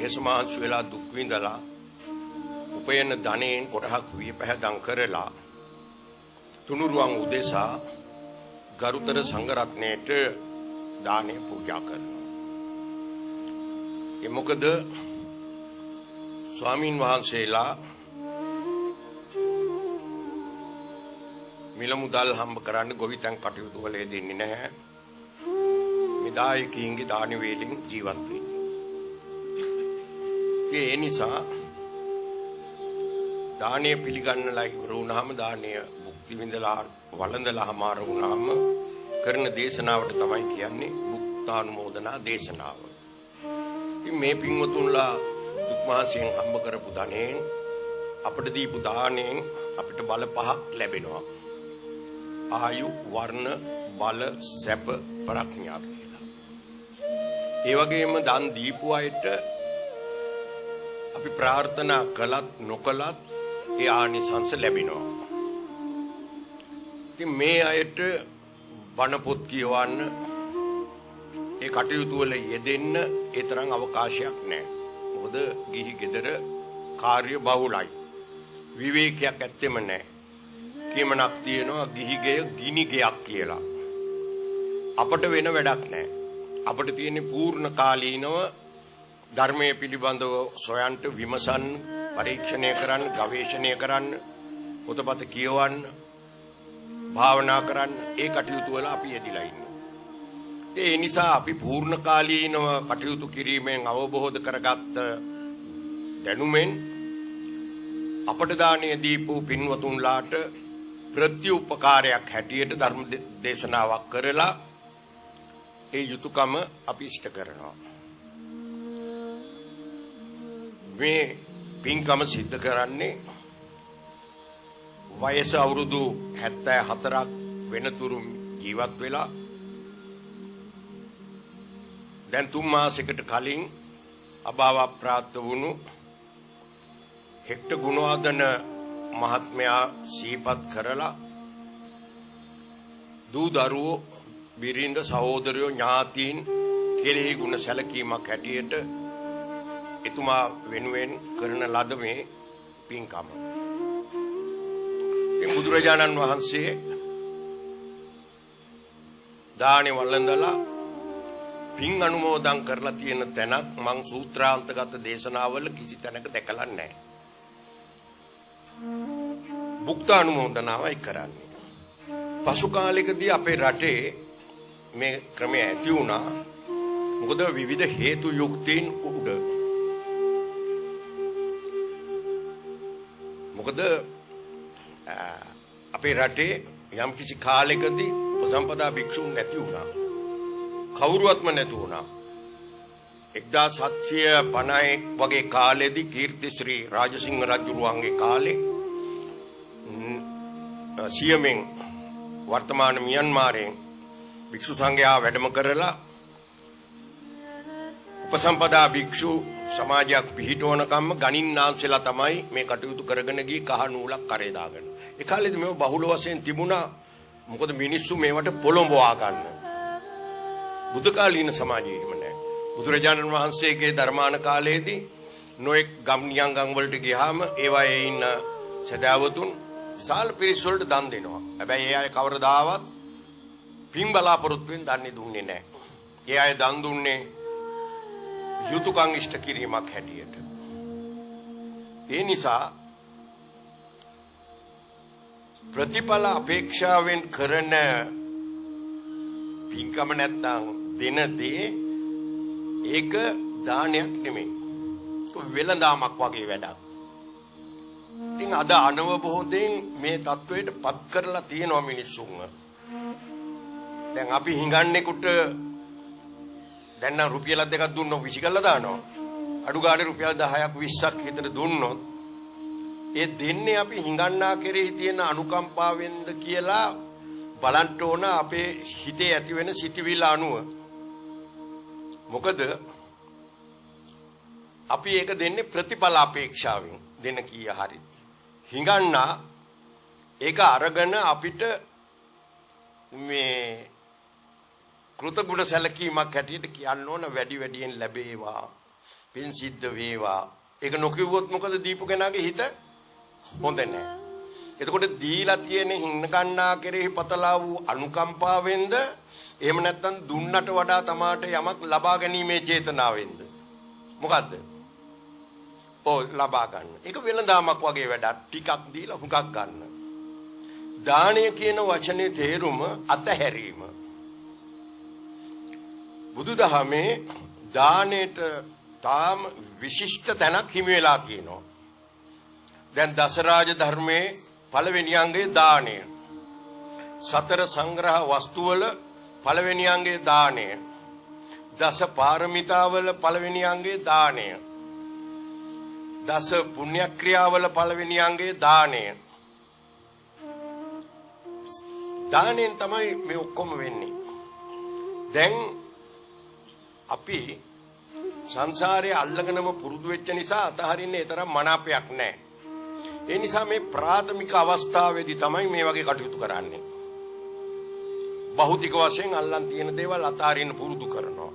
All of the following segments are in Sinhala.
වෙහෙස මහන්සි වෙලා දුක් විඳලා උපයන ධනෙන් කොටහක් වියපැහැදම් කරලා තුනුරුවන් උදෙසා ගරුතර සංඝ රත්නයට දානය පූජා කරනවා. ඒ මොකද ස්වාමින් වහන්සේලා මිල මුදල් හම්බ කරන්න ගොවිතැන් කටයුතු වල දෙන්නේ නැහැ. මිදායකීන්ගේ දාන වේලින් ජීවත් වෙන්නේ. ඒ නිසා දානය පිළිගන්නලා ඉවර වුණාම දානය භුක්ති විඳලා වළඳලා හමාර වුණාම කරන දේශනාවට තමයි කියන්නේ භුක්තානුමෝදනා දේශනාව. ඉතින් මේ පින්වතුන්ලා දුක් මහන්සියෙන් හම්බ කරපු ධනෙන් අපිට දීපු දාණයෙන් අපිට බල පහක් ලැබෙනවා. ආයු වර්ණ බල සැප ප්‍රඥා කියලා. ඒ වගේම දන් දීපු අයට අපි ප්‍රාර්ථනා කළත් නොකළත් ඒ ආනිසංස ලැබෙනවා. ඉතින් මේ අයට බණ පොත් කියවන්න ඒ කටයුතු වල යෙදෙන්න ඒ තරම් අවකාශයක් නැහැ. මොකද ගිහි ගෙදර කාර්ය බහුලයි. විවේකයක් ඇත්තෙම නැහැ. කීමනක් තියෙනවා ගිහි ගෙය ගිනි ගෙයක් කියලා. අපට වෙන වැඩක් නැහැ. අපට තියෙන්නේ පූර්ණ කාලීනව ධර්මයේ පිළිබඳව සොයන්ට විමසන්න, පරීක්ෂණය කරන්න, ගවේෂණය කරන්න, පොතපත කියවන්න, භාවනා කරන්න ඒ කටයුතු වල අපි යෙදিলা ඉන්නවා. ඒ නිසා අපි පූර්ණ කාලීනව කටයුතු කිරීමෙන් අවබෝධ කරගත්ත දැනුමෙන් අපට දානය දීපු පින්වතුන්ලාට ප්‍රතිඋපකාරයක් හැටියට ධර්ම දේශනාවක් කරලා ඒ යුතුයකම අපි ඉෂ්ට කරනවා. මේ පින්කම සිද්ධ කරන්නේ වයස අවුරුදු 74ක් වෙනතුරු ජීවත් වෙලා දැන් 3 මාසයකට කලින් අභාව ප්‍රාප්ත වුණු හෙක්ට ගුණවර්ධන මහත්මයා සිහිපත් කරලා දූ දරුවෝ බිරිඳ සහෝදරයෝ ඥාතීන් කෙරෙහි ගුණ සැලකීමක් හැටියට එතුමා වෙනුවෙන් කරන ලද මේ පින්කම. මේ බුදුරජාණන් වහන්සේ දානේ වළඳලා පින් අනුමෝදන් කරලා තියෙන තැනක් මං සූත්‍රාන්තගත දේශනාවල කිසි තැනක දැකලා නැහැ. භුක්තානුමෝදනාවයි කරන්නේ. පසු කාලෙකදී අපේ රටේ මේ ක්‍රමය ඇති වුණා. මොකද විවිධ හේතු යුක්තීන් උඩ. මොකද අපේ රටේ යම් කිසි කාලෙකදී උපසම්පදා භික්ෂුන් නැති වුණා. කවුරුවත්ම නැති වුණා. 1750 වගේ කාලෙදී කීර්තිශ්‍රී රාජසිංහ රජුරුවන්ගේ කාලේ සියමෙන් වර්තමාන මියන්මාරයෙන් භික්ෂු සංඝයා වැඩම කරලා උපසම්පදා භික්ෂු සමාජයක් පිහිටවනකම්ම ගණින්නාන්සලා තමයි මේ කටයුතු කරගෙන ගියේ කහ නූලක් කරේ දාගෙන. ඒ කාලේදී මේව බහුල වශයෙන් තිබුණා. මොකද මිනිස්සු මේවට පොළඹවා ගන්න. බුද්ධ කාලීන සමාජයේ එහෙම නැහැ. බුදුරජාණන් වහන්සේගේ ධර්මාන කාලයේදී නොඑක් ගම් නියංගම් වලට ගියාම ඒවායේ ඉන්න සදාවතුන් විශාල පිරිස් වලට දන් දෙනවා. හැබැයි ඒ අය කවරදාවත් පින් බලාපොරොත්තුෙන් දන්නේ දුන්නේ නැහැ. ඒ අය දන් දුන්නේ යුතුයකම් ඉෂ්ට කිරීමක් හැටියට. ඒ නිසා ප්‍රතිඵල අපේක්ෂාවෙන් කරන පින්කම නැත්තම් දෙන දේ ඒක දානයක් නෙමෙයි. වෙළඳාමක් වගේ වැඩක්. ඉතින් අද අනවබෝධයෙන් මේ තත්වයට පත් කරලා තියෙනවා මිනිස්සුන්ව. දැන් අපි හිඟන්නේකට දැන් නම් රුපියල් දෙකක් දුන්නොත් විසිකලා දානවා. අඩු ගානේ රුපියල් 10ක් 20ක් විතර දුන්නොත් ඒ දෙන්නේ අපි හිඟන්නා කෙරෙහි තියෙන අනුකම්පාවෙන්ද කියලා බලන්න ඕන අපේ හිතේ ඇති වෙන සිතිවිල්ල අනුව. මොකද අපි ඒක දෙන්නේ ප්‍රතිඵල අපේක්ෂාවෙන් දෙන කීය හරි. හිඟන්නා ඒක අරගෙන අපිට මේ කෘතගුණ සැලකීමක් හැටියට කියන්න ඕන වැඩි වැඩියෙන් ලැබේවා. පින් සිද්ධ වේවා. ඒක නොකියුවොත් මොකද දීපු කෙනාගේ හිත හොඳ නැහැ. එතකොට දීලා තියෙන හින්න ගන්නා කෙරෙහි පතලා වූ අනුකම්පාවෙන්ද එහෙම නැත්නම් දුන්නට වඩා තමාට යමක් ලබා ගැනීමේ චේතනාවෙන්ද මොකද්ද? ලබා ගන්න. ඒක වෙළඳාමක් වගේ වැඩක්. ටිකක් දීලා හුඟක් ගන්න. දානය කියන වචනේ තේරුම අතහැරීම. බුදුදහමේ දානෙට තාම විශිෂ්ට තැනක් හිමි වෙලා තියෙනවා. දැන් දසරාජ ධර්මයේ පළවෙනි අංගය දානය. සතර සංග්‍රහ වස්තුවල පළවෙනි අංගය දානය. දස පාරමිතාවල පළවෙනි අංගය දානය. දස පුණ්‍ය ක්‍රියාවල පළවෙනි අංගය දානය. දානෙන් තමයි මේ ඔක්කොම වෙන්නේ. දැන් අපි සංසාරයේ අල්ලගෙනම පුරුදු වෙච්ච නිසා අතහරින්නේ තරම් මනාපයක් නැහැ. ඒ නිසා මේ ප්‍රාථමික අවස්ථාවේදී තමයි මේ වගේ කටයුතු කරන්නේ. භෞතික වශයෙන් අල්ලන් තියෙන දේවල් අතහරින්න පුරුදු කරනවා.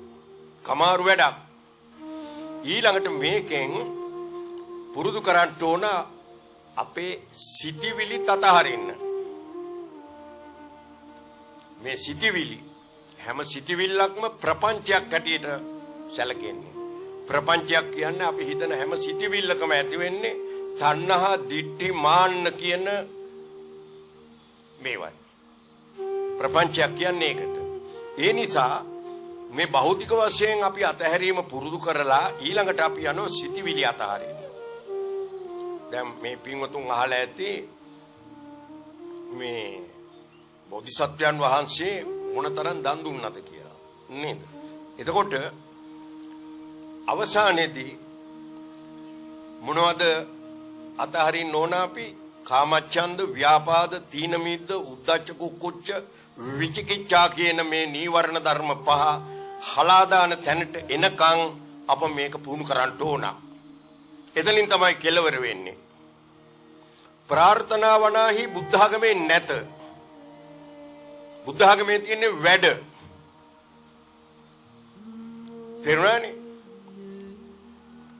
කමාරු වැඩක්. ඊළඟට මේකෙන් පුරුදු කරන්න ඕන අපේ සිටිවිලි අතහරින්න. මේ සිටිවිලි හැම සිටිවිල්ලක්ම ප්‍රපංචයක් හැටියට සැලකෙන්නේ. ප්‍රපංචයක් කියන්නේ අපි හිතන හැම සිටිවිල්ලකම ඇති වෙන්නේ තණ්හා, දිට්ඨි, මාන්න කියන මේවයි. ප්‍රපංචයක් කියන්නේ ඒකට. ඒ නිසා මේ භෞතික වශයෙන් අපි අතහැරීම පුරුදු කරලා ඊළඟට අපි යනවා සිටිවිලි අතහරින්න. දැන් මේ පින්වතුන් අහලා ඇති මේ බෝධිසත්වයන් වහන්සේ මොනතරම් දන් දුන්නද කියලා නේද? එතකොට අවසානයේදී මොනවද අතහරින්න ඕන අපි? කාමච්ඡන්ද, ව්‍යාපාද, තීන මිද්ද, උද්ධච්ච කුක්කුච්ච, විචිකිච්ඡා කියන මේ නීවරණ ධර්ම පහ හලාදාන තැනට එනකන් අප මේක පුහුණු කරන්න ඕන. එතනින් තමයි කෙලවර වෙන්නේ. ප්‍රාර්ථනා වනාහි බුද්ධ ආගමේ නැත. බුද්ධ ආගමේ තියෙන වැඩ. තේරුණානේ?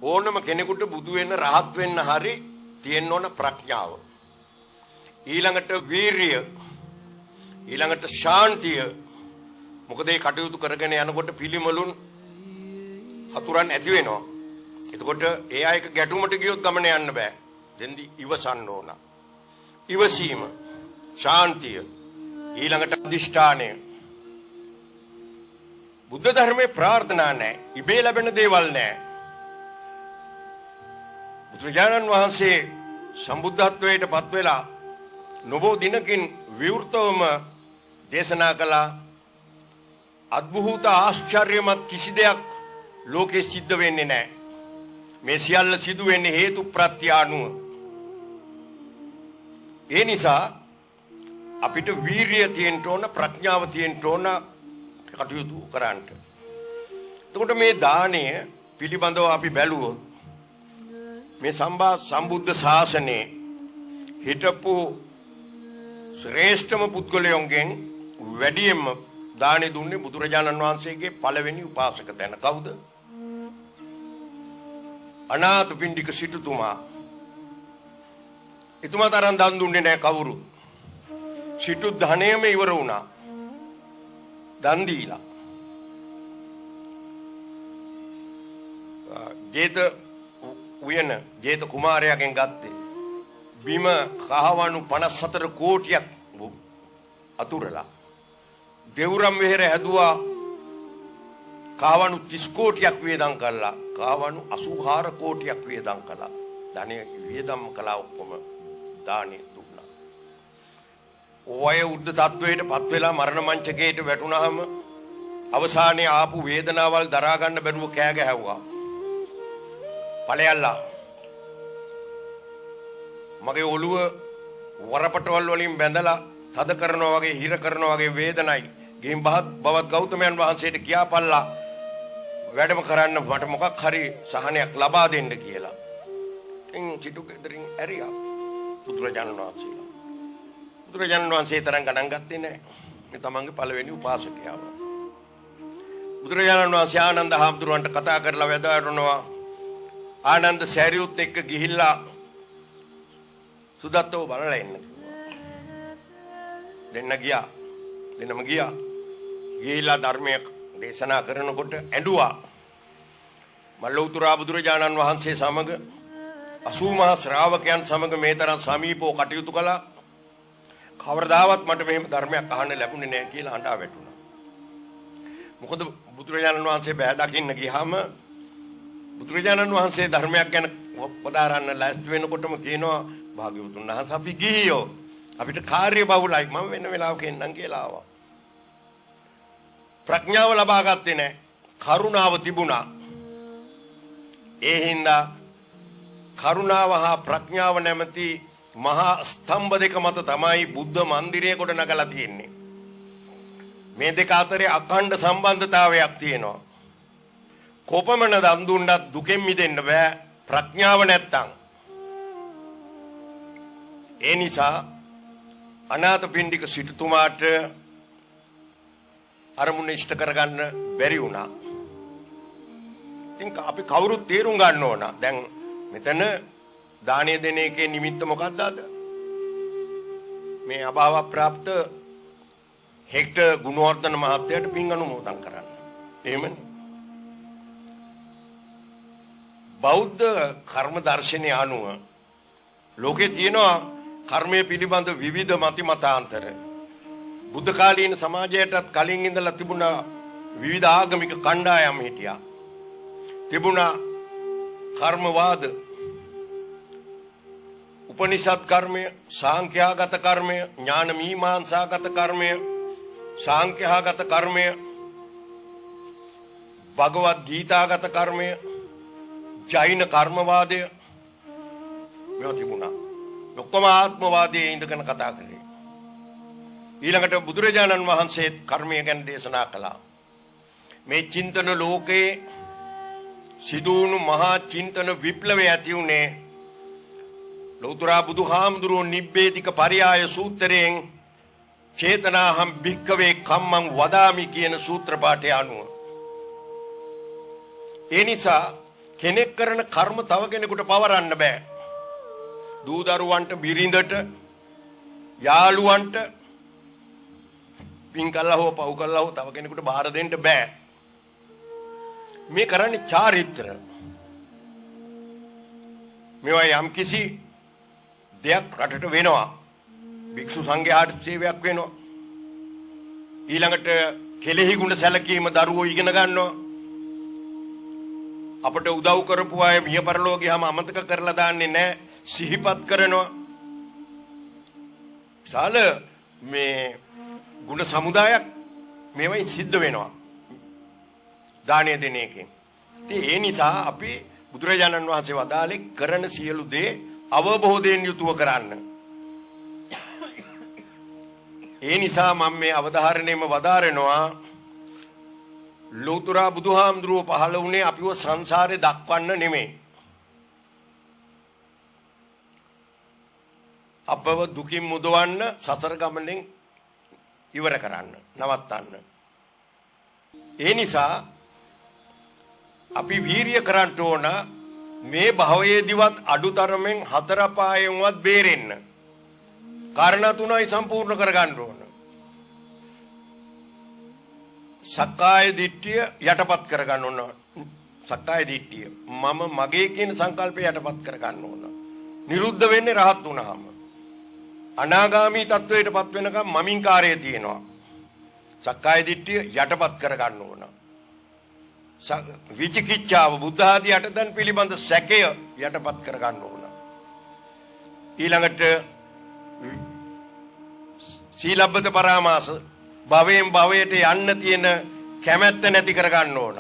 ඕනම කෙනෙකුට බුදු වෙන්න රහත් වෙන්න හරි තියෙන්න ඕන ප්‍රඥාව. ඊළඟට වීරිය. ඊළඟට ශාන්තිය. මොකද මේ කටයුතු කරගෙන යනකොට පිළිමලුන් හතුරන් ඇති වෙනවා. එතකොට ඒ අයක ගැටුමට ගියොත් ගමන යන්න බෑ. දෙන්දි ඉවසන්න ඕන. ඉවසීම, ශාන්තිය, ඊළඟට අධිෂ්ඨානය. බුද්ධ ධර්මයේ ප්‍රාර්ථනා නැහැ. ඉබේ ලැබෙන දේවල් නැහැ. බුදුරජාණන් වහන්සේ සම්බුද්ධත්වයට පත් වෙලා නොබෝ දිනකින් විවෘතවම දේශනා කළා අద్භූත ආශ්චර්යමත් කිසි දෙයක් ලෝකේ සිද්ධ වෙන්නේ නැහැ. මේ සියල්ල සිදු වෙන්නේ හේතු ප්‍රත්‍ය අනුව. ඒ නිසා අපිට වීරිය තියෙන්න ඕන, ප්‍රඥාව තියෙන්න ඕන කටයුතු කරන්න. එතකොට මේ දාණය පිළිබඳව අපි බැලුවොත් මේ සම්බුද්ධ ශාසනයේ හිටපු ශ්‍රේෂ්ඨම පුද්ගලයන්ගෙන් වැඩියෙන්ම දානෙ දුන්නේ බුදුරජාණන් වහන්සේගේ පළවෙනි උපාසක තැන. කවුද? අනාථපිණ්ඩික සිටුතුමා. එතුමා තරම් දන් දුන්නේ නැහැ කවුරු. සිටු ධනයම ඉවර වුණා. දන් දීලා. උයන ජේත කුමාරයාගෙන් ගත්තේ බිම කහවණු 54 කෝටියක් අතුරලා දෙවුරම් වෙහෙර හැදුවා. කහවණු 30 කෝටියක් වේදම් කළා. කහවණු 84 කෝටියක් වේදම් කළා. ධනෙ වේදම් කළා ඔක්කොම දානෙ දුන්නා. ඔය උද්ද තත්වයට පත් වෙලා මරණ මංචකයට වැටුණාම අවසානයේ ආපු වේදනාවල් දරා ගන්න බැරුව කෑ ගැහුවා. ඵලයල්ලා මගේ ඔළුව වරපටවල් වලින් බැඳලා තද කරනවා වගේ හිර කරනවා වගේ වේදනයි. ගෙයින් බවත් ගෞතමයන් වහන්සේට කියාපල්ලා වැඩම කරන්න මට මොකක් හරි සහනයක් ලබා දෙන්න කියලා. ඉතින් සිටු ගෙදරින් ඇරියා බුදුරජාණන් වහන්සේලා. බුදුරජාණන් වහන්සේ තරම් ගණන් ගත්තේ නැහැ. මේ තමන්ගේ පළවෙනි උපාසකයාව. බුදුරජාණන් වහන්සේ ආනන්ද හාමුදුරුවන්ට කතා කරලා වැදගත්නවා ආනන්ද සෑරියුත් එක්ක ගිහිල්ලා සුදත්තව බලලා එන්න කිව්වා. දෙන්නම ගියා. ගිහිල්ලා ධර්මයේ දේශනා කරනකොට ඇඬුවා. මල්ලෝතුරා බුදුරජාණන් වහන්සේ සමග 80 මහා ශ්‍රාවකයන් සමග මේ තරම් සමීපව කටයුතු කළා. කවරදාවත් මට මෙහෙම ධර්මයක් අහන්න ලැබුණේ නැහැ කියලා අඬා වැටුණා. මොකද බුදුරජාණන් වහන්සේ බෑ දකින්න ගියාම බුදුරජාණන් වහන්සේ ධර්මයක් ගැන පදාරන්න ලෑස්ති වෙනකොටම කියනවා භාග්‍යවතුන් වහන්සේ අපි ගිහියෝ අපිට කාර්ය බහුලයි මම වෙන වෙලාවක එන්නම් කියලා ආවා. ප්‍රඥාව ලබා ගත්තේ නැහැ. කරුණාව තිබුණා. ඒ හින්දා කරුණාව හා ප්‍රඥාව නැමැති මහා ස්තම්භ දෙක මත තමයි බුද්ධ මන්දිරය කොට නගලා තියෙන්නේ. මේ දෙක අතරේ අඛණ්ඩ සම්බන්ධතාවයක් තියෙනවා. කොපමණ දන් දුන්නත් දුකෙන් මිදෙන්න බෑ ප්‍රඥාව නැත්තම්. ඒ නිසා අනාථපිණ්ඩික සිටුතුමාට අරමුණ ඉෂ්ට කරගන්න බැරි වුණා. ඉතින් අපි කවුරුත් තේරුම් ගන්න ඕන. දැන් මෙතන දානය දෙන එකේ නිමිත්ත මොකක්ද අද? මේ අභාව ප්‍රාප්ත හෙක්ටර් ගුණවර්ධන මහත්තයාට පින් අනුමෝදන් කරන්න. එහෙමනේ. බෞද්ධ කර්ම දර්ශනය අනුව ලෝකේ තියෙනවා කර්මය පිළිබඳ විවිධ මතිමතාන්තර. බුද්ධ කාලීන සමාජයටත් කලින් ඉඳලා තිබුණා විවිධ ආගමික කණ්ඩායම් හිටියා. තිබුණා කර්මවාද, උපනිෂද් කර්මය, සාංඛ්‍යාගත කර්මය, ඥාන මීමාංසාගත කර්මය, සාංඛ්‍යාගත කර්මය, භගවත් ගීතාගත කර්මය, ජෛන කර්මවාදය මේවා තිබුණා. ඔක්කොම ආත්මවාදයේ ඉඳගෙන කතා කරේ. ඊළඟට බුදුරජාණන් වහන්සේ කර්මය ගැන දේශනා කළා. මේ චින්තන ලෝකයේ සිදුවුණු මහා චින්තන විප්ලවය ඇති උනේ ලෞතර බුදුහාමුදුරුවෝ නිබ්බේධික පරියාය සූත්‍රයෙන් චේතනාහම් භික්ඛවේ කම්මං වදාමි කියන සූත්‍ර පාඨය අනුව. ඒ නිසා කෙනෙක් කරන කර්ම තව කෙනෙකුට පවරන්න බෑ. දූ දරුවන්ට, බිරිඳට, යාළුවන්ට පින් කළා හෝ පව් කළා හෝ තව කෙනෙකුට බාර දෙන්න බෑ. මේ කරන්නේ චාරිත්‍ර. මේවා යම් කිසි දෙයක් රටට වෙනවා. භික්ෂු සංඝයාට සේවයක් වෙනවා. ඊළඟට කෙලෙහි ගුණ සැලකීම දරුවෝ ඉගෙන ගන්නවා. අපට උදව් කරපු අය මිය පරලෝ ගියාම අමතක කරලා දාන්නේ නැහැ. සිහිපත් කරනවා. විශාල මේ ගුණ සමුදායක් මේවයින් සිද්ධ වෙනවා. දානය දෙන එකෙන්. ඉතින් ඒ නිසා අපි බුදුරජාණන් වහන්සේ වදාළේ කරන සියලු දේ අවබෝධයෙන් යුතුව කරන්න. ඒ නිසා මම මේ අවධාරණයම වදාරනවා ලෞතර බුදුහාමුදුරුවෝ පහළ වුණේ අපිව සංසාරේ දක්වන්න නෙමෙයි. අපව දුකින් මුදවන්න, සසර ගමනෙන් ඉවර කරන්න, නවත්තන්න. ඒ නිසා අපි වීරිය කරන්න ඕන මේ භවයේදීවත් අඩුතරමෙන් හතර පායෙන්වත් බේරෙන්න. කාරණා තුනයි සම්පූර්ණ කරගන්න ඕන. සක්කාය දිට්ඨිය යටපත් කරගන්න ඕන. සක්කාය දිට්ඨිය මම මගේ කියන සංකල්පය යටපත් කරගන්න ඕන. නිරුද්ධ වෙන්නේ රහත් වුණාම. අනාගාමී තත්වයටපත් වෙනකම් මමින්කාරය තියෙනවා. සක්කාය දිට්ඨිය යටපත් කරගන්න ඕන. විචිකිච්ඡාව බුද්ධ ආදී අටදන් පිළිබඳ සැකය යටපත් කරගන්න ඕන. ඊළඟට සීලබ්බත පරාමාස භවයෙන් භවයට යන්න තියෙන කැමැත්ත නැති කරගන්න ඕන.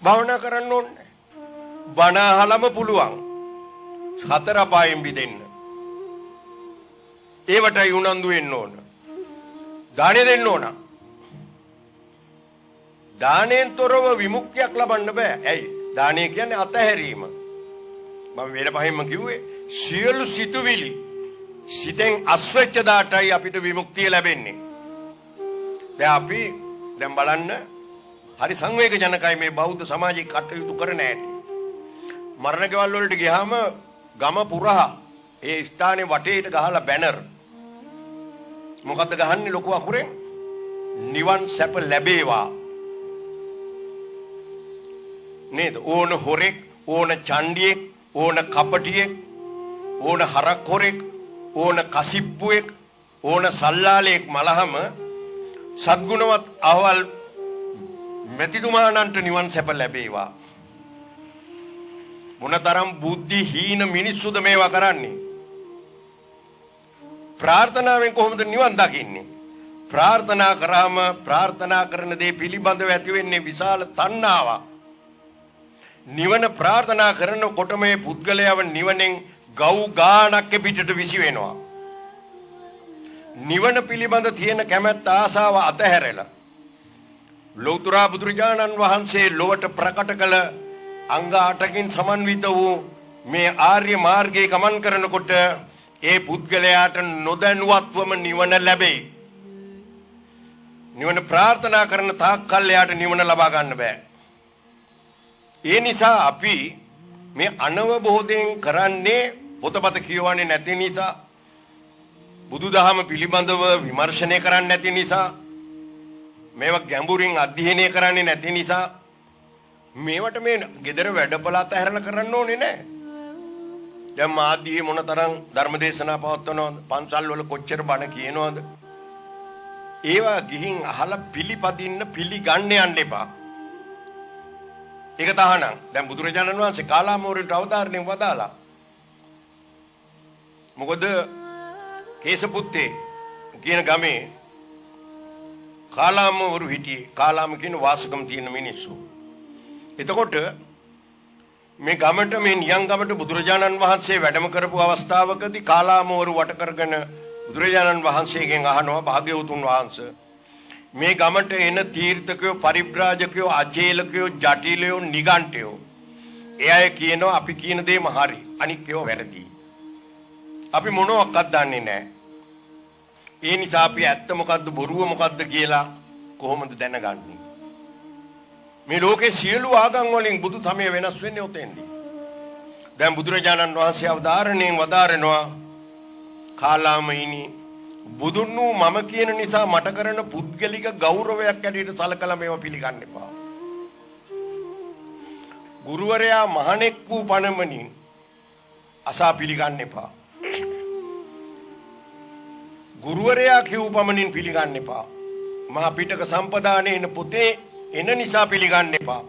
භවනා කරන්න ඕනේ. බණ අහලම පුළුවන්. හතර පායෙන් බිදෙන්න. ඒවටයි උනන්දු වෙන්න ඕන. දානෙ දෙන්න ඕන. දානෙන් තොරව විමුක්තියක් ලබන්න බෑ. ඇයි? දානය කියන්නේ අතහැරීම. මම වෙන පහින්ම කිව්වේ සියලු සිතුවිලි සිතෙන් අස්වෙච්ච දාටයි අපිට විමුක්තිය ලැබෙන්නේ. දැන් අපි දැන් බලන්න හරි සංවේගජනකයි මේ බෞද්ධ සමාජයේ කටයුතු කරන හැටි. මරණ ගෙවල් වලට ගියාම ගම පුරා ඒ ස්ථානේ වටේට ගහලා බැනර් මොකද්ද ගහන්නේ ලොකු අකුරෙන් නිවන් සැප ලැබේවා නේද ඕන හොරෙක් ඕන චණ්ඩියෙක් ඕන කපටියෙක් ඕන හරක් හොරෙක් ඕන කසිප්පුවෙක් ඕන සල්ලාලෙක් මලහම සද්ගුණවත් අහවල් මෙතිතුමාණන්ට නිවන් සැප ලැබේවා මොනතරම් බුද්ධිහීන මිනිස්සුද මේවා කරන්නේ ප්‍රාර්ථනාවෙන් කොහොමද නිවන් දකින්නේ ප්‍රාර්ථනා කරාම ප්‍රාර්ථනා කරන දේ පිළිබඳව ඇති වෙන්නේ විශාල තණ්හාවක් නිවන ප්‍රාර්ථනා කරනකොට මේ පුද්ගලයාව නිවනෙන් ගව් ගානක් පිටට විසි වෙනවා නිවන පිළිබඳ තියෙන කැමැත්ත ආසාව අතහැරලා ලෞතර බුදුරජාණන් වහන්සේ ලොවට ප්‍රකට කළ අංග 8කින් සමන්විත වූ මේ ආර්ය මාර්ගයේ ගමන් කරනකොට ඒ පුද්ගලයාට නොදැනුවත්වම නිවන ලැබෙයි. නිවන ප්‍රාර්ථනා කරන තාක් කල් එයාට නිවන ලබා ගන්න බෑ. ඒ නිසා අපි මේ අනවබෝධයෙන් කරන්නේ පොතපත කියවන්නේ නැති නිසා බුදුදහම පිළිබඳව විමර්ශනය කරන්නේ නැති නිසා මේවා ගැඹුරින් අධ්‍යයනය කරන්නේ නැති නිසා මේවට මේ gedara වැඩපළාත හැරලා කරන්න ඕනේ නැහැ. දැන් මාධ්‍යයේ මොනතරම් ධර්මදේශනා පවත්වනවද? පන්සල් වල කොච්චර බණ කියනවද? ඒවා ගිහින් අහලා පිළිපදින්න පිළිගන්න යන්න එපා. ඒක තහනම්. දැන් බුදුරජාණන් වහන්සේ කාලාමෝරේට අවතාරණයෙන් වදාලා. මොකද කේසපුත්තේ කියන ගමේ කාලාමෝරු හිටියේ. කාලාම කියන වාසකම් තියෙන මිනිස්සු. එතකොට මේ ගමට මේ නියං ගමට බුදුරජාණන් වහන්සේ වැඩම කරපු අවස්ථාවකදී කාලාමෝරු වට කරගෙන බුදුරජාණන් වහන්සේගෙන් අහනවා භාග්‍යවතුන් වහන්සේ මේ ගමට එන තීර්ථකයෝ පරිබ්‍රාජකයෝ අචේලකයෝ ජටිලයෝ නිගණ්ඨයෝ ඒ අය කියනවා අපි කියන දේම හරි අනික් ඒවා වැරදි. අපි මොනවත් දන්නේ නැහැ. ඒ නිසා අපි ඇත්ත මොකද්ද බොරුව මොකද්ද කියලා කොහොමද දැනගන්නේ? මේ ලෝකේ සියලු ආගම් වලින් බුදු සමය වෙනස් වෙන්නේ ඔතෙන්දී. දැන් බුදුරජාණන් වහන්සේ අවදාරණයෙන් වදාරනවා කාලාමයිනි බුදුන් වූ මම කියන නිසා මට කරන පුද්ගලික ගෞරවයක් ඇටියට සලකලා මේවා පිළිගන්න එපා. ගුරුවරයා මහණෙක් වූ පණමනින් අසා පිළිගන්න එපා. ගුරුවරයා කියූ පමණින් පිළිගන්න එපා. මහා පිටක සම්පදානේ එන පොතේ එන නිසා පිළිගන්න එපා.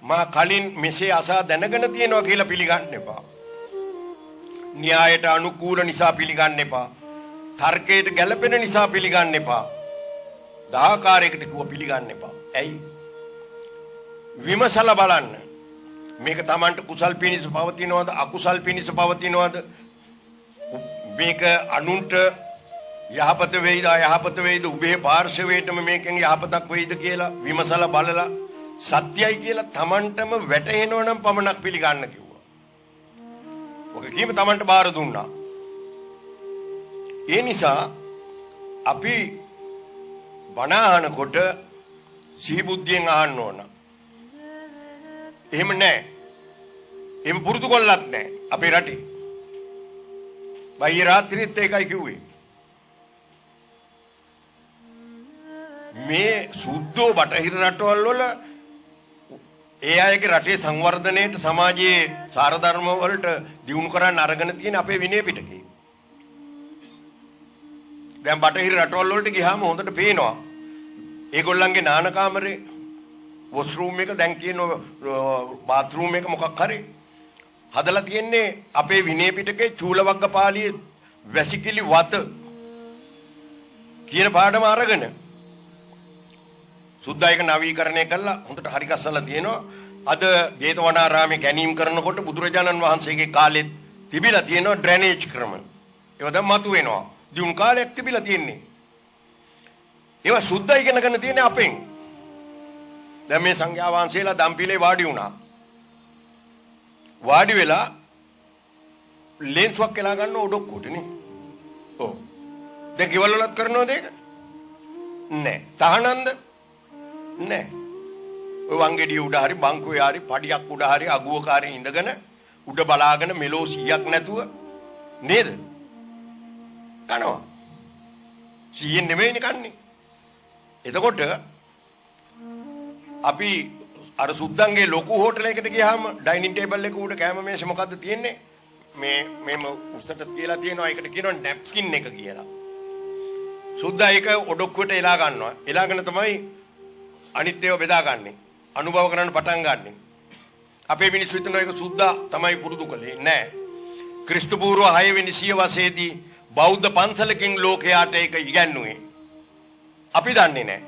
මා කලින් මෙසේ අසා දැනගෙන තියෙනවා කියලා පිළිගන්න එපා. න්‍යායට අනුකූල නිසා පිළිගන්න එපා. තර්කයට ගැළපෙන නිසා පිළිගන්න එපා. දාකාරයකට කිව්ව පිළිගන්න එපා. ඇයි? විමසලා බලන්න. මේක Tamanට කුසල් පිණිස පවතිනවද අකුසල් පිණිස පවතිනවද? මේක අනුන්ට යහපත වේද අයහපත වේද උභය පාර්ශවයටම මේකෙන් යහපතක් වේද කියලා විමසලා බලලා සත්‍යයි කියලා Tamanටම වැටහෙනව නම් පමණක් පිළිගන්න කිව්වා. ඔක කීම Tamanට බාර දුන්නා. ඒ නිසා අපි බණ අහනකොට සිහි බුද්ධියෙන් අහන්න ඕන. එහෙම නැහැ. එහෙම පුරුදු කොල්ලක් නැහැ අපේ රටේ. බයි රාත්‍රියත් ඒකයි කිව්වේ. මේ සුද්ධෝ බටහිර රටවල් වල ඒ අයගේ රටේ සංවර්ධනයේට සමාජයේ සාරධර්ම වලට දියුණු කරන්න අරගෙන තියෙන අපේ විනය පිටකේ. දැන් බටහිර රටවල් වලට ගියාම හොඳට පේනවා. ඒගොල්ලන්ගේ නාන කාමරේ වොෂ්රූම් එක දැන් කියන බාත්රූම් එක මොකක් හරි හදලා තියෙන්නේ අපේ විනය පිටකේ චූලවග්ගපාළියේ වැසිකිලි වත කියන පාඩම අරගෙන සුද්ධායක නවීකරණය කළා හොඳට හරි ගස්සලා තියෙනවා. අද ජේතවනාරාමේ ගැනීම කරනකොට බුදුරජාණන් වහන්සේගේ කාලෙත් තිබිලා තියෙනවා ඩ්‍රේනේජ් ක්‍රම. ඒවා දැන් මතුවෙනවා. දියුණු කාලයක් තිබිලා තියෙන්නේ. ඒවා සුද්ධ ඉගෙනගෙන තියෙන්නේ අපෙන්. දැන් මේ සංඝයා වහන්සේලා දම්පිලේ වාඩි වුණා. වාඩි වෙලා ලෙන්ස්වක් කියලා ගන්න ඔඩොක්කුවට නේ. ඔව්. දැන් කිවල් වලත් කරනවද ඒක? නෑ. තහනන්ද? නෑ. ඔය වංගෙඩිය උඩ හරි බංකුවේ හරි පඩියක් උඩ හරි අගුවකාරී ඉඳගෙන උඩ බලාගෙන මෙලෝ 100ක් නැතුව නේද? කනවා. 100 නෙමෙයිනේ කන්නේ. එතකොට අපි අර සුද්දන්ගේ ලොකු හෝටලයකට ගියාම ඩයිනින් ටේබල් එක උඩ කෑම මේසෙ මොකද්ද තියෙන්නේ? මේම උස්සට තියලා තියෙනවා. ඒකට කියනවා නැප්කින් එක කියලා. සුද්දා ඒක ඔඩොක්කුවට එලා ගන්නවා. එලාගෙන තමයි අනිත් ඒවා බෙදාගන්නේ. අනුභව කරන්න පටන් ගන්නෙ. අපේ මිනිස්සු හිතනවා ඒක සුද්දා තමයි පුරුදු කළේ. නෑ. ක්‍රිස්තු පූර්ව 6 වෙනි සියවසේදී බෞද්ධ පන්සලකින් ලෝකයාට ඒක ඉගැන්නුවේ. අපි දන්නේ නෑ.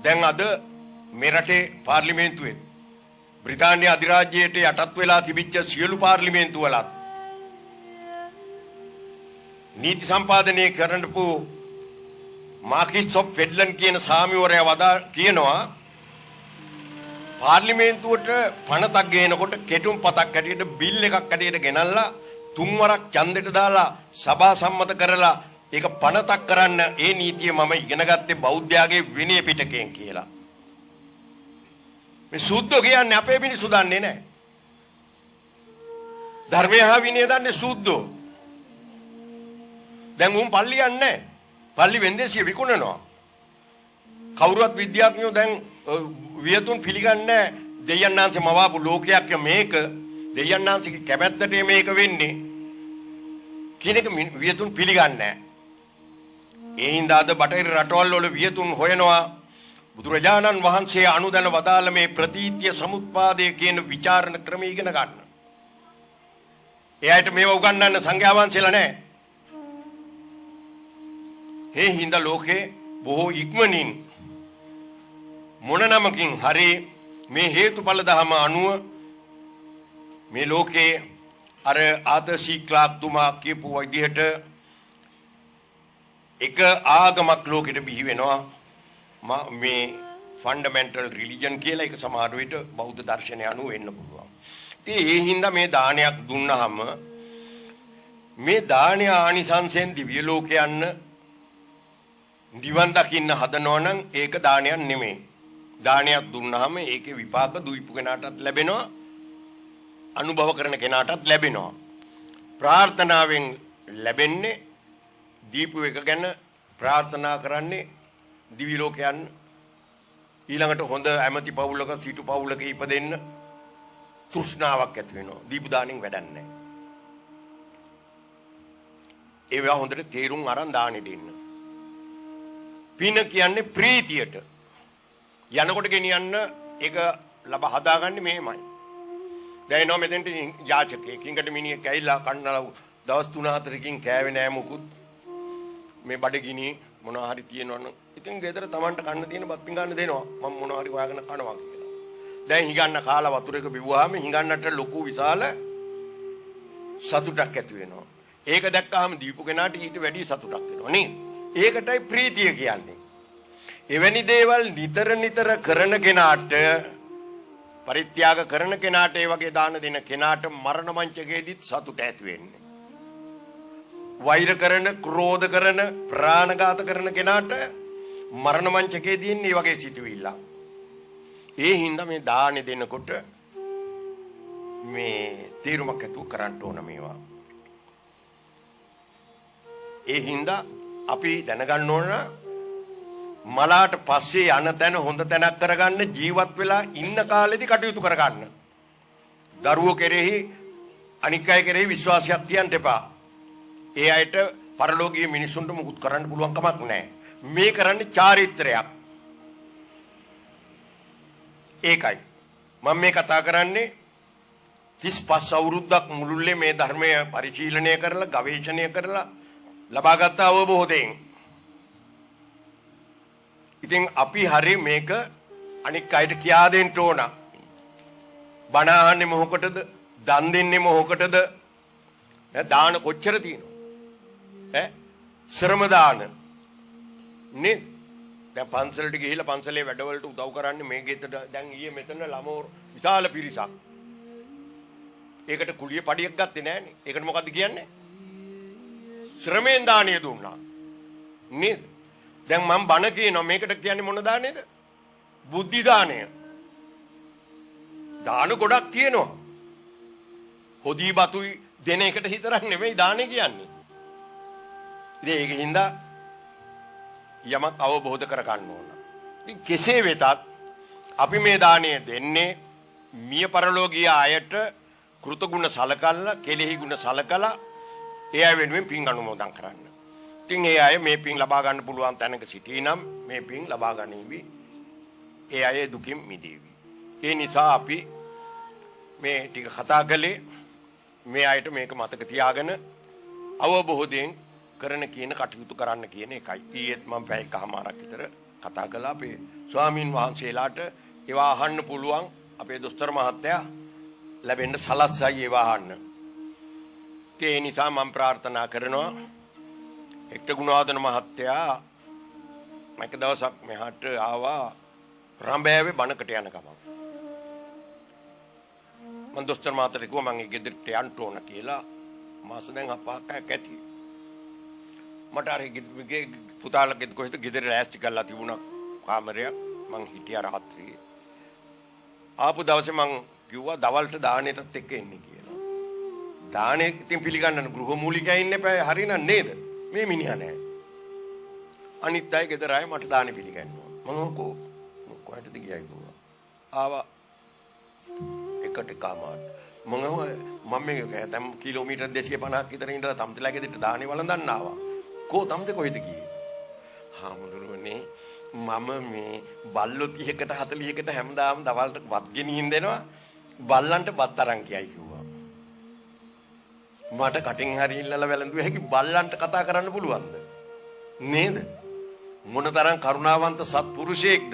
දැන් අද මෙරටේ පාර්ලිමේන්තුවේ බ්‍රිතාන්‍ය අධිරාජ්‍යයට යටත් වෙලා තිබිච්ච සියලු පාර්ලිමේන්තු වලත් නීති සම්පාදනය කරන්නපු මාකිස් ඔෆ් ෆෙඩ්ලන් කියන සාමිවරයා වදා කියනවා පාර්ලිමේන්තුවට පනතක් ගේනකොට කෙටුම් පතක් හැටියට බිල් එකක් හැටියට ගෙනල්ලා තුන්වරක් ඡන්දෙට දාලා සභා සම්මත කරලා ඒක පනතක් කරන්න ඒ නීතිය මම ඉගෙන ගත්තේ බෞද්ධයාගේ විනය පිටකයෙන් කියලා. මේ සුද්ධ කියන්නේ අපේ මිනිස්සු දන්නේ නැහැ. ධර්මය හා විනය දන්නේ සුද්ධෝ. දැන් උන් පල්ලි යන්නේ නැහැ. පල්ලි වෙන්දේසිය විකුණනවා. කවුරුවත් විද්‍යාඥයෝ දැන් වියතුන් පිළිගන්නේ දෙයයන්ාංශේ මවාපු ලෝකයක් මේක දෙයයන්ාංශික කැමැත්තට මේක වෙන්නේ කියන එක වියතුන් පිළිගන්නේ නැහැ. ඒ හින්දා අද බටහිර රටවල් වල වියතුන් හොයනවා බුදුරජාණන් වහන්සේ අනුදැන වදාළ මේ ප්‍රතීත්‍ය සමුත්පාදය කියන විචාරණ ක්‍රම ඉගෙන ගන්න. එයාට මේව උගන්වන්න සංඝයා වහන්සේලා නැහැ. ඒ හින්දා ලෝකේ බොහෝ ඉක්මනින් මොන නමකින් හරි මේ හේතුඵල ධම අනුව මේ ලෝකේ අර ආදර්ශී ක්ලාක් තුමා කියපු විදිහට එක ආගමක් ලෝකෙට බිහි වෙනවා. මේ ෆන්ඩමෙන්ටල් රිලිජන් කියලා එක සමහර විට බෞද්ධ දර්ශනය අනුව වෙන්න පුළුවන්. ඉතින් ඒ හින්දා මේ දානයක් දුන්නාම මේ දානය ආනිසංසෙන් දිව්‍ය ලෝක යන්න නිවන් දකින්න හදනවා නම් ඒක දානයක් නෙමෙයි. දානයක් දුන්නාම ඒකේ විපාක දුයිපු කෙනාටත් ලැබෙනවා. අනුභව කරන කෙනාටත් ලැබෙනවා. ප්‍රාර්ථනාවෙන් ලැබෙන්නේ දීපු එක ගැන ප්‍රාර්ථනා කරන්නේ දිවි ලෝකයන් ඊළඟට හොඳ ඇමති පවුලක සිටු පවුලක ඉපදෙන්න තෘෂ්ණාවක් ඇති වෙනවා. දීපු දාණයෙන් වැඩක් නැහැ. ඒවා හොඳට තේරුම් අරන් දානෙ දෙන්න. පින කියන්නේ ප්‍රීතියට. යනකොට ගෙනියන්න ඒක ලබ හදාගන්නේ මෙහෙමයි. දැන් එනවා මෙතෙන්ට යාචකයෙක්. කිංකට මිනිහෙක් ඇවිල්ලා කන්නලා දවස් 3-4කින් කෑවේ නෑ මුකුත්. මේ බඩගිනි මොනවා හරි තියෙනවනම් ඉතින් ගෙදර Tamanට කන්න තියෙන බත් පිඟාන දෙනවා. මම මොනවා හරි හොයාගෙන කනවා කියලා. දැන් හිඟන්න කාලා වතුර එක බිව්වාම හිඟන්නට ලොකු විශාල සතුටක් ඇති වෙනවා. ඒක දැක්කහම දීපු කෙනාට ඊට වැඩි සතුටක් වෙනවා නේද? ඒකටයි ප්‍රීතිය කියන්නේ. එවැනි දේවල් නිතර කරන කෙනාට පරිත්‍යාග කරන කෙනාට ඒ වගේ දාන දෙන කෙනාට මරණ මංචකයේදීත් සතුට ඇති වෙන්නේ. වෛර කරන, ක්‍රෝධ කරන, ප්‍රාණඝාත කරන කෙනාට මරණ මංචකයේදී ඉන්නේ වගේ සිතුවිල්ල. ඒ හින්දා මේ දානෙ දෙනකොට මේ තීරුමක් ඇතුව කරන්න ඕන මේවා. ඒ හින්දා අපි දැනගන්න ඕන මලාට පස්සේ යන තැන හොඳ තැනක් කරගන්න ජීවත් වෙලා ඉන්න කාලෙදි කටයුතු කරගන්න. දරුවෝ කෙරෙහි අනික් අය කෙරෙහි විශ්වාසයක් තියන්න එපා. ඒ අයට පරලෝකීය මිනිසුන්ට මුකුත් කරන්න පුළුවන් කමක් නැහැ. මේ කරන්නේ චාරිත්‍රයක්. ඒකයි මම මේ කතා කරන්නේ 35 අවුරුද්දක් මුළුල්ලේ මේ ධර්මය පරිශීලනය කරලා ගවේෂණය කරලා ලබාගත් අවබෝධයෙන්. ඉතින් අපි හරි මේක අනික් අයට කියා දෙන්න ඕන. බණ අහන්නේ මොකටද? දන් දෙන්නේ මොකටද? දාන කොච්චර තියෙනවද? ශ්‍රම දාන නේ. දැන් පන්සලට ගිහිල්ලා පන්සලේ වැඩවලට උදව් කරන්නේ මේ ගෙදර දැන් ඊයේ මෙතන ළමෝ විශාල පිරිසක්. ඒකට කුලිය පඩියක් ගත්තේ නෑනේ. ඒකට මොකද්ද කියන්නේ? ශ්‍රමයෙන් දාණය දුන්නා. නේද? දැන් මම බණ කියනවා මේකට කියන්නේ මොන දාණයද? බුද්ධි දාණය. දාන ගොඩක් තියෙනවා. හොදී බතුයි දෙන එකට හිතරක් නෙමෙයි දාණය කියන්නේ. ඉතින් ඒකින්ද යමක් අවබෝධ කර ගන්න ඕන. ඉතින් කෙසේ වෙතත් අපි මේ දාණය දෙන්නේ මිය පරලෝකීය අයට කෘතගුණ සලකලා කෙලෙහි ගුණ සලකලා ඒ අය වෙනුවෙන් පින් අනුමෝදන් කරන්න. ඉතින් ඒ අය මේ පින් ලබා ගන්න පුළුවන් තැනක සිටිනම් මේ පින් ලබා ගනිවි. ඒ අය දුකින් මිදේවි. ඒ නිසා අපි මේ ටික කතා කළේ මේ අයට මේක මතක තියාගෙන අවබෝධයෙන් කරන කියන කටයුතු කරන්න කියන එකයි. ඊයේත් මම පැය එකමාරක් විතර කතා කළා අපේ ස්වාමින් වහන්සේලාට ඒවා අහන්න පුළුවන් අපේ දොස්තර මහත්තයා ලැබෙන්න සලස්සයි ඒවා අහන්න. ඒ නිසා මම ප්‍රාර්ථනා කරනවා එක්ට ගුණාදන මහත්තයා මම දවසක් මෙහාට ආවා රඹෑවේ බණකට යන ගමන්. මම දොස්තර මහත්තයාට කිව්වා මම ගෙදරට යන්න ඕන කියලා. මාස දැන් අපහාකයක් ඇති. මට අර පුතාලගේ කොහෙද ගෙදර රැස්ටි කරලා තිබුණා කාමරයක්. මං හිටියා රාත්‍රියේ. ආපු දවසේ මං කිව්වා දවල්ට දානෙටත් එක්ක එන්න කියලා. දානෙ ඉතින් පිළිගන්න ගෘහමූලිකයා ඉන්න එපා හරිනක් නේද? මේ මිනිහා නෑ. අනිත් අය ගෙදර අය මට දානෙ පිළිගන්නවා. මම කොහෙටද ගියයි කිව්වා. ආවා එකට කාමාට. මම මේ තම කිලෝමීටර් 250ක් විතර ඉඳලා තම්තලා ගෙදරට දානෙ වළඳන්න ආවා. තම්සේ කොහෙද ගියේ? හාමුදුරුවනේ මම මේ බල්ලෝ 30කට 40කට හැමදාම දවල්ට වත් ගෙනින් දෙනවා. බල්ලන්ට වත් අරන් කියයි කිව්වා. මට කටින් හරි ඉල්ලලා වැළඳුවේ හැකි බල්ලන්ට කතා කරන්න පුළුවන්ද? නේද? මොනතරම් කරුණාවන්ත සත්පුරුෂයෙක්ද?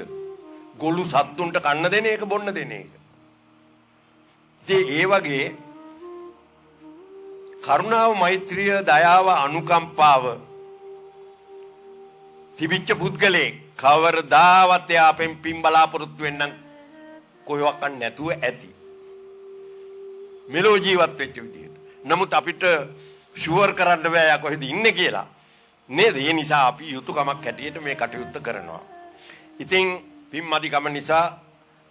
ගොළු සත්තුන්ට කන්න දෙන එක බොන්න දෙන එක. ඒ වගේ කරුණාව, මෛත්‍රිය, දයාව, අනුකම්පාව තිබිච්ච පුද්ගලයෙක් කවරදාවත් යාපෙන් පින් බලාපොරොත්තු වෙන්නම් කොහෙවත් නැතුව ඇති. මෙලෝ ජීවත් වෙච්ච විදිහට. නමුත් අපිට ෂුවර් කරන්න බෑ යා කොහෙද ඉන්නේ කියලා. නේද? ඒ නිසා අපි යුතුයකමක් හැටියට මේ කටයුත්ත කරනවා. ඉතින් පින්මදිකම නිසා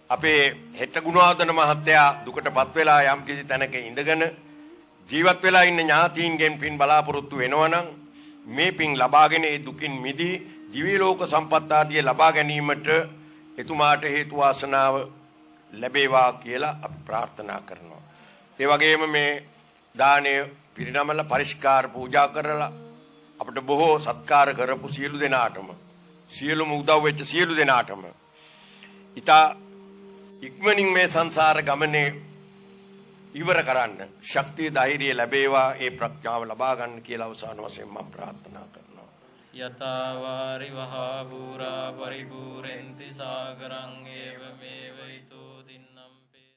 අපේ හෙට ගුණාදන මහත්තයා දුකටපත් වෙලා යම් කිසි තැනක ඉඳගෙන ජීවත් වෙලා ඉන්න ඥාතීන්ගෙන් පින් බලාපොරොත්තු වෙනවනම් මේ පින් ලබාගෙන ඒ දුකින් මිදී දිව්‍ය ලෝක සම්පත් ආදිය ලබා ගැනීමට එතුමාට හේතු වාසනාව ලැබේවා කියලා අපි ප්‍රාර්ථනා කරනවා. ඒ වගේම මේ දානය පිරිනමල පරිස්කාර පූජා කරලා අපිට බොහෝ සත්කාර කරපු සියලු දෙනාටම සියලුම උදව් වෙච්ච සියලු දෙනාටම ඊතා ඉක්මනින් මේ සංසාර ගමනේ ඉවර කරන්න ශක්තිය ධෛර්යය ලැබේවා. ඒ ප්‍රඥාව ලබා ගන්න කියලා අවසාන වශයෙන් මම ප්‍රාර්ථනා කරනවා. යතාවාරි වහා පුරා පරිපූර්ණති සාගරං ඒව මේව ඊතෝ දින්න